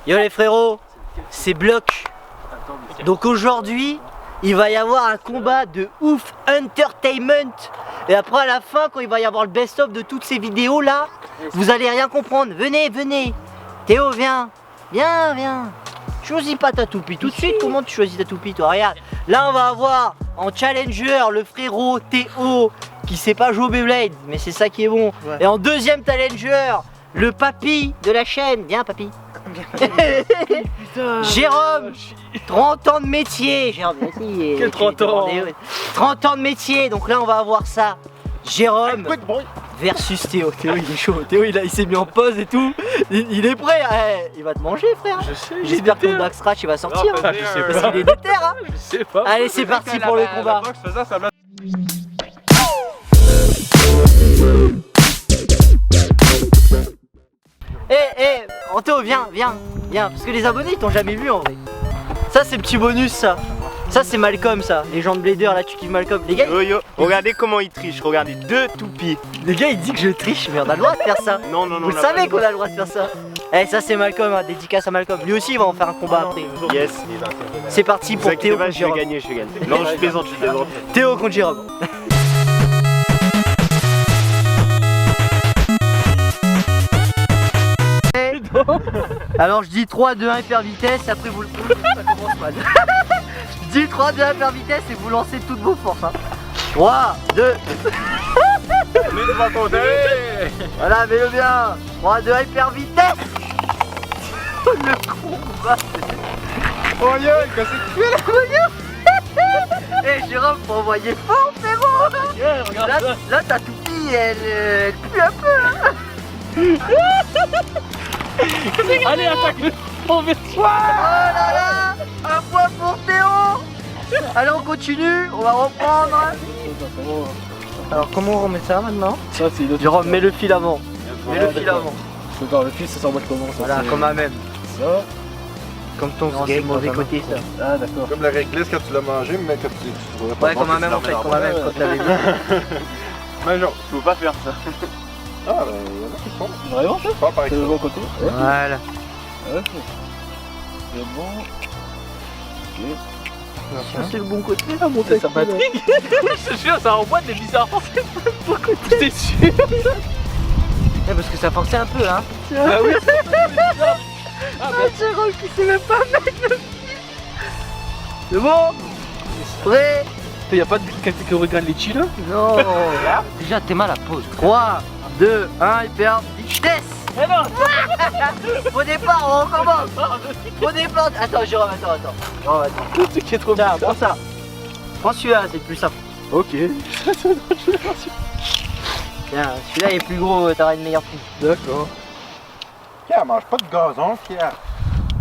Yo les frérots, c'est Block. Donc aujourd'hui, il va y avoir un combat de ouf entertainment. Et après à la fin, quand il va y avoir le best-of de toutes ces vidéos là, vous allez rien comprendre. Venez, venez. Théo, viens. Viens, viens. Choisis pas ta toupie. Tout de suite, comment tu choisis ta toupie toi? Regarde. Là on va avoir en challenger le frérot Théo qui sait pas jouer au Beyblade, mais c'est ça qui est bon. Ouais. Et en deuxième challenger, le papy de la chaîne. Viens papy. Putain, Jérôme, 30 ans de métier. Jérôme, quel 30 ans 30 ans de métier, donc là on va avoir ça. Jérôme versus Théo. Théo il est chaud, Théo il s'est mis en pause et tout. Il est prêt, il va te manger frère. Je sais. J'espère que ton backstretch il va sortir. Non, je sais pas. Parce qu'il est déter hein. Je sais pas. Allez c'est parti pour le combat. Théo viens, parce que les abonnés ils t'ont jamais vu en vrai. Ça c'est petit bonus ça. Ça c'est Malcolm ça, les gens de Blader là tu kiffes Malcolm. Les gars, yo, regardez comment il triche, regardez, 2 toupies. Les gars il dit que je triche, mais on a le droit de faire ça. Non, Vous le savez qu'on a le droit de faire ça. Eh ça c'est Malcolm, hein, dédicace à Malcolm. Lui aussi il va en faire un combat après. Yes. C'est parti pour Théo contre je vais Jérôme. gagner, je vais gagner. Non je plaisante, je plaisante. Théo contre Jérôme. Alors je dis 3, 2, 1 hyper vitesse, après vous le ça commence mal. Je dis 3, 2, 1 hyper vitesse et vous lancez toutes vos forces hein. 3, 2 Mais pas compter. Voilà, mets-le bien. 3, 2, 1 hyper vitesse. Le combat. Oh yo, qu'est-ce que tu fais là? Eh Jérôme, faut envoyer fort frérot. Là ta toupie elle pue un peu hein. Allez, attaque-le. On va Oh là là, un point pour Théo. Allez on continue, on va reprendre. Alors comment on remet ça maintenant? Ça c'est l'autre. Jérôme, mets le fil avant. Mets le fil avant. D'accord, le fil ça s'envoie comment ça? Voilà, comme un même. Ça. Comme ton c'est le mauvais côté ça. Ah d'accord. Comme la réglisse quand tu l'as mangé, mais que tu trouverais pas. Ouais, comme un même en fait, comme un même quand tu l'avais dit. Mais non, je peux pas faire ça. Ah, ben, il y en a qui font. Vraiment ça? Pas par C'est le exemple. bon côté? Voilà. Ok. C'est bon. Ok. C'est le bon côté là mon C'est sympathique. Je te jure, ça envoie des bizarres. C'est sûr. Parce que ça forçait un peu hein. Ah oui. Ah Jérôme qui sait même pas mettre le fil. C'est bon? Prêt? Y'a pas de catégorie Grand Litchi là? Non. Déjà t'es mal à pause. 3, 2, 1, hyper vitesse. Mais non. Au départ, on recommence. Au départ. Attends, Jérôme, attends. Jérôme, attends. Le truc qui est trop Tiens, bizarre. prends ça. Prends celui-là, c'est le plus simple. Ok. Tiens, celui-là il est plus gros, t'auras une meilleure prise. D'accord. Pierre, mange pas de gazon, Pierre.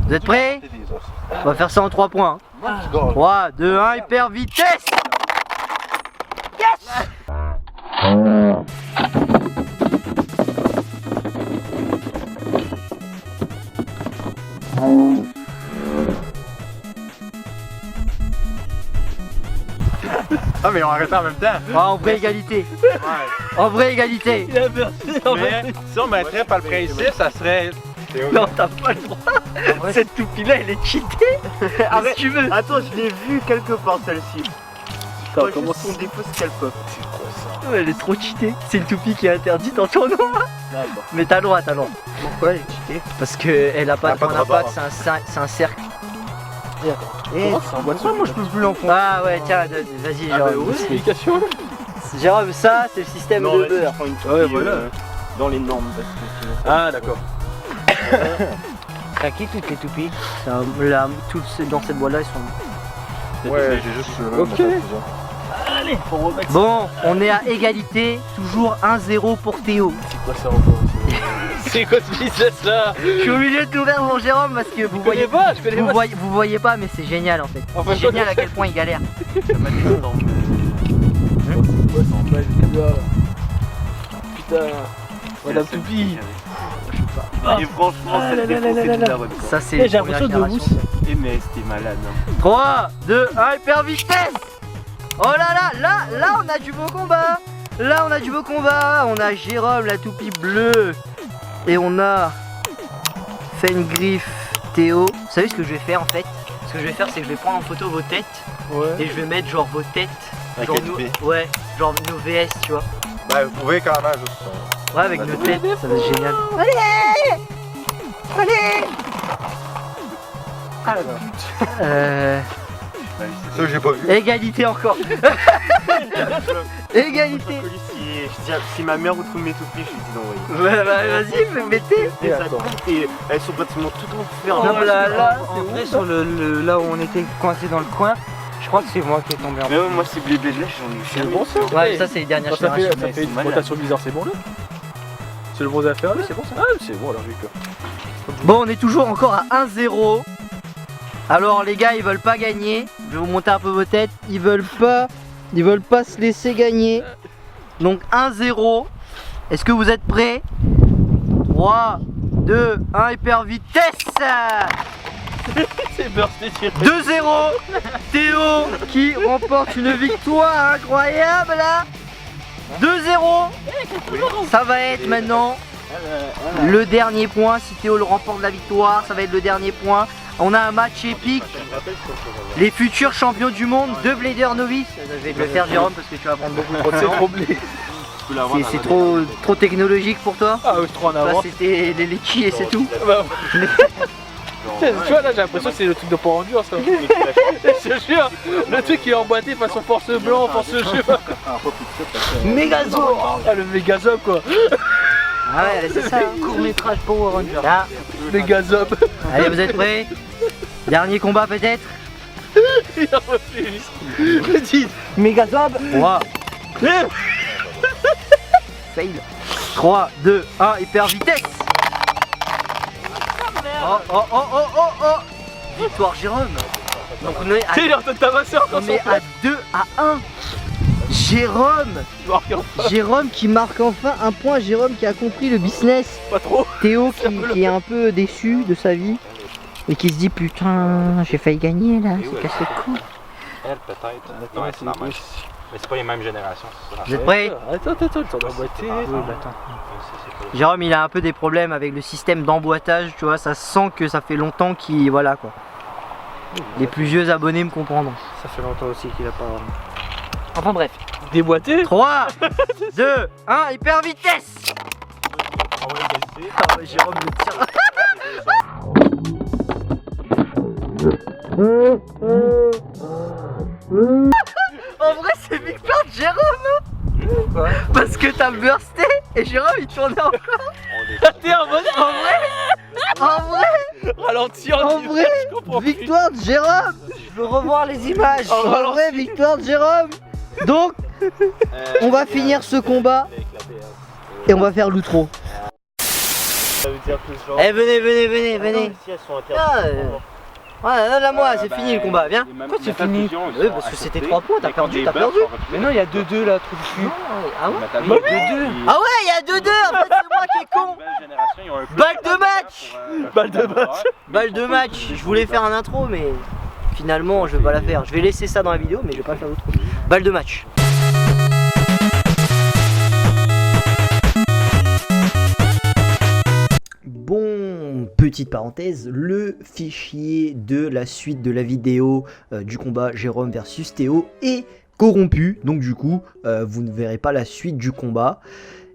Vous êtes prêts? C'est des os. On va faire ça en 3 points. Mange du gazon. 3, 2, 1, hyper vitesse. Yes. Ah mais on arrête en même temps. En vraie égalité. En vraie égalité. Il a perdu. Mais si on mettrait par le principe, ça serait... Non, t'as pas le droit. Cette toupie-là, elle est cheatée. Arrête. Si tu veux. Attends, je l'ai vu quelque part celle-ci. Attends, comment son défaut, c'est qu'elle peut. Elle est trop cheatée. C'est une toupie qui est interdite en tournoi. D'accord. Mais t'as le droit, t'as le droit. Pourquoi elle est cheatée? Parce qu'elle a pas Elle a pas de de impact, rapport. c'est un cercle. Comment ça envoie ça? Moi je peux plus l'enfoncer. Ah ouais, tiens, vas-y, Ah bah Jérôme. oui, explication. Jérôme, ça c'est le système de beurre. Ouais, voilà. Dans les normes. Ah d'accord. Craquer toutes les toupies. Toutes dans cette boîte là, ils sont. Ouais, j'ai juste celui-là. Ok. mais ça, c'est ça. Allez, faut remettre. Bon, on est à égalité, toujours 1-0 pour Théo. C'est quoi ça encore? C'est quoi ce business là? Je suis au milieu de tout faire mon Jérôme parce que vous Je voyez connais pas, je connais vous pas. voyez pas, mais c'est génial en fait. Enfin, C'est génial à quel point il galère. C'est quoi ça en bas, je vois. Putain. Madame Toupie. Et franchement, cette défense c'est de la bonne. Ça c'est. Eh, j'ai première l'impression de génération. mousse. Et mais c'était malade. Hein. 3, 2, 1, hyper vitesse. Oh là, on a du beau combat. Là, on a du beau combat. On a Jérôme, la toupie bleue. Et on a Fengriff, Théo. Vous savez ce que je vais faire en fait? Ce que je vais faire, c'est que je vais prendre en photo vos têtes et je vais mettre genre vos têtes. Avec Genre les ouais, genre nos VS, tu vois. Ben, vous pouvez quand même juste. Ouais, avec nos têtes, ça va être génial. Allez! Allez! Ça, j'ai pas vu. Égalité encore. Égalité. Si ma mère vous trouve mes toupies, je lui dis d'envoyer. Ouais, bah vas-y, mettez. Et ça pique et elles sont pratiquement toutes en fer. Oh là là, En vrai, sur là où on était coincé dans le coin, je crois que c'est moi qui est tombé en Mais ouais, moi c'est blé de lèche, j'en ai eu C'est jamais. bon ça. Ouais, ça c'est les dernières Ça fait générations. une rotation bizarre, c'est bon là? C'est le bon affaire là, c'est bon ça? Ah, c'est bon alors j'ai eu peur. Bon, on est toujours encore à 1-0. Alors les gars, ils veulent pas gagner. Je vais vous monter un peu vos têtes. Ils veulent pas se laisser gagner. Donc 1-0. Est-ce que vous êtes prêts? 3, 2, 1, hyper vitesse. C'est bursté tiré. 2-0. Théo qui remporte une victoire incroyable là. 2-0. Ça va être maintenant le dernier point. Si Théo le remporte la victoire, ça va être le dernier point. On a un match épique. Les futurs champions du monde de Blader Novice. Je vais te le faire Jérôme parce que tu vas prendre beaucoup trop de C'est temps. trop blé. C'est trop technologique pour toi. Ah oui, trop en Là avant. c'était les litchis et c'est tout. Bah, tu vois là, j'ai l'impression que c'est le truc de Power Ranger ça. Je te jure, le truc qui est emboîté façon force blanc, force cheveux. Mégazord. Ah le Megazord quoi. Ah ouais, c'est ça. Court métrage Power Ranger. Là. Megazord. Allez, vous êtes prêts? Dernier combat peut-être? Il a refusé. Je dis. Mégazob. 3. Fail. 3, 2, 1, hyper vitesse. Oh. Victoire Jérôme. Donc on est à, Il est en train de tabasser encore on est à 2 à 1. Jérôme qui marque enfin un point. Jérôme qui a compris le business. Pas trop. Théo qui est un peu déçu de sa vie et qui se dit putain j'ai failli gagner là, c'est cassé le cou. Elle peut-être. Ouais, c'est la même. Mais c'est pas les mêmes générations, c'est ça. Vous êtes prêts? Attends, le temps d'emboîter. Jérôme il a un peu des problèmes avec le système d'emboîtage, tu vois, ça sent que ça fait longtemps qu'il... Voilà quoi. Les plus vieux abonnés me comprendront. Ça fait longtemps aussi qu'il a pas. Enfin bref. Déboîté. 3, 2, 1, hyper vitesse. Ah ouais, Jérôme le tire. En vrai c'est victoire de Jérôme. Parce que t'as bursté et Jérôme il tournait encore. T'es en mode En vrai, ralenti en vrai, je comprends plus. victoire de Jérôme. Je veux revoir les images. Oh, En vrai, victoire de Jérôme. Donc, on va finir ce combat et on va faire l'outro. Ça veut dire que genre. Eh venez. Si elles sont Ouais, là moi, c'est fini le combat, viens. Pourquoi c'est fini? Oui, parce que c'était 3 points, t'as perdu. Mais non, il y a 2-2 là, trou du cul. Ah ouais? Il y a 2-2. Ah ouais, il y a 2-2, en fait, c'est moi qui est con. Balle de match. Balle de match. Balle de match. Je voulais faire un intro, mais finalement, je vais pas la faire. Je vais laisser ça dans la vidéo, mais je vais pas faire l'outro. Balle de match. Bon, petite parenthèse, le fichier de la suite de la vidéo du combat Jérôme versus Théo est corrompu, donc du coup, vous ne verrez pas la suite du combat.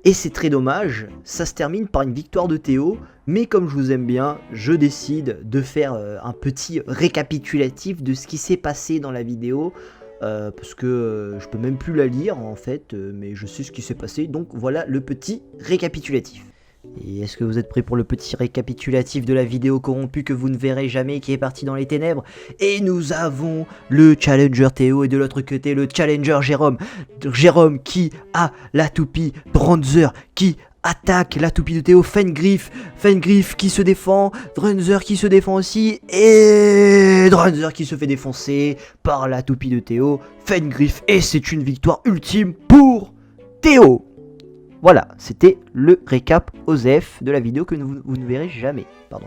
Et c'est très dommage, ça se termine par une victoire de Théo, mais comme je vous aime bien, je décide de faire un petit récapitulatif de ce qui s'est passé dans la vidéo. Parce que je peux même plus la lire en fait, mais je sais ce qui s'est passé, donc voilà le petit récapitulatif. Et est-ce que vous êtes prêts pour le petit récapitulatif de la vidéo corrompue que vous ne verrez jamais, qui est partie dans les ténèbres? Et nous avons le challenger Théo et de l'autre côté le challenger Jérôme. Jérôme qui a la toupie, Dranzer qui attaque la toupie de Théo, Fengriff qui se défend, Dranzer qui se défend aussi, et Dranzer qui se fait défoncer par la toupie de Théo, Fengriff, et c'est une victoire ultime pour Théo. Voilà, c'était le récap OSEF de la vidéo que vous ne verrez jamais. Pardon.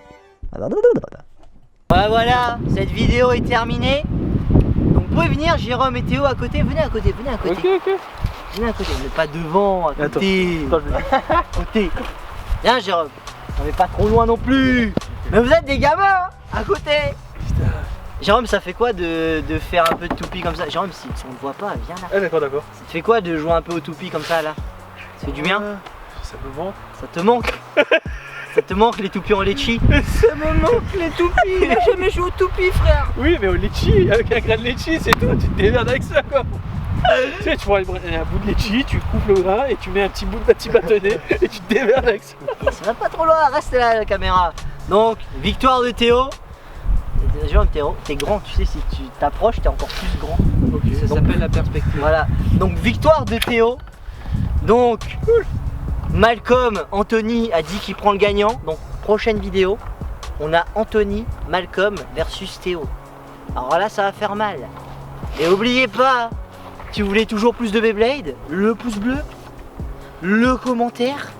Voilà, cette vidéo est terminée. Donc vous pouvez venir, Jérôme et Théo à côté. Venez à côté. Ok. Venez à côté, mais pas devant, à côté. Attends, Côté. Viens Jérôme. On n'est pas trop loin non plus. Mais vous êtes des gamins hein, à côté. Jérôme, ça fait quoi de faire un peu de toupie comme ça? Jérôme, si on ne voit pas, viens là. Ah d'accord, d'accord. Ça te fait quoi de jouer un peu au toupie comme ça là? Ça fait du bien? Ça me manque. Ça te manque? Ça te manque les toupies en litchi? Ça me manque les toupies. J'ai jamais joué au toupie, frère. Oui, mais au litchi, avec un grain de litchi, c'est tout, tu te démerdes avec ça quoi. Tu sais, tu prends un bout de litchi, tu coupes le grain et tu mets un petit bout de petit bâtonnet et tu te démerdes avec ça. Ça va pas trop loin, reste là la caméra. Donc, victoire de Théo. Jérôme, t'es grand, tu sais, si tu t'approches, t'es encore plus grand. Ça s'appelle la perspective. Voilà, donc victoire de Théo. Donc, Malcolm, Anthony a dit qu'il prend le gagnant. Donc, prochaine vidéo, on a Anthony, Malcolm versus Théo. Alors là, ça va faire mal. Et oubliez pas, si vous voulez toujours plus de Beyblade, le pouce bleu, le commentaire,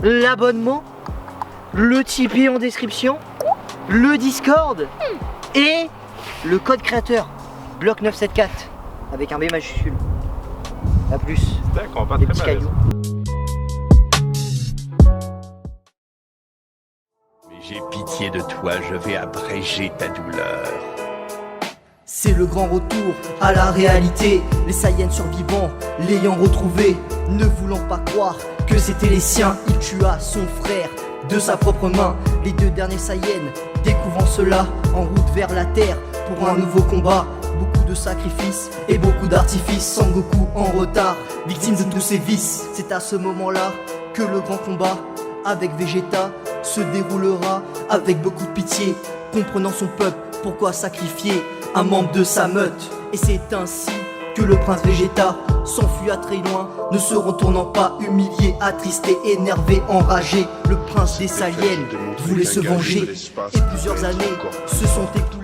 l'abonnement, le Tipeee en description, le Discord et le code créateur bloc 974 avec un B majuscule. A plus. C'était un combat Des très petits malaisant. cailloux. Mais j'ai pitié de toi, je vais abréger ta douleur. C'est le grand retour à la réalité. Les Saiyans survivants l'ayant retrouvé, ne voulant pas croire que c'était les siens, il tua son frère de sa propre main. Les deux derniers Saiyans découvrant cela, en route vers la terre pour un nouveau combat. Beaucoup de sacrifices et beaucoup d'artifices, Sangoku en retard, victime de tous ses vices. C'est à ce moment-là que le grand combat avec Vegeta se déroulera avec beaucoup de pitié, comprenant son peuple, pourquoi sacrifier un membre de sa meute. Et c'est ainsi que le prince Vegeta s'enfuit à très loin, ne se retournant pas, humilié, attristé, énervé, enragé. Le prince des Saiyans voulait se venger et plusieurs années se sont écoulées.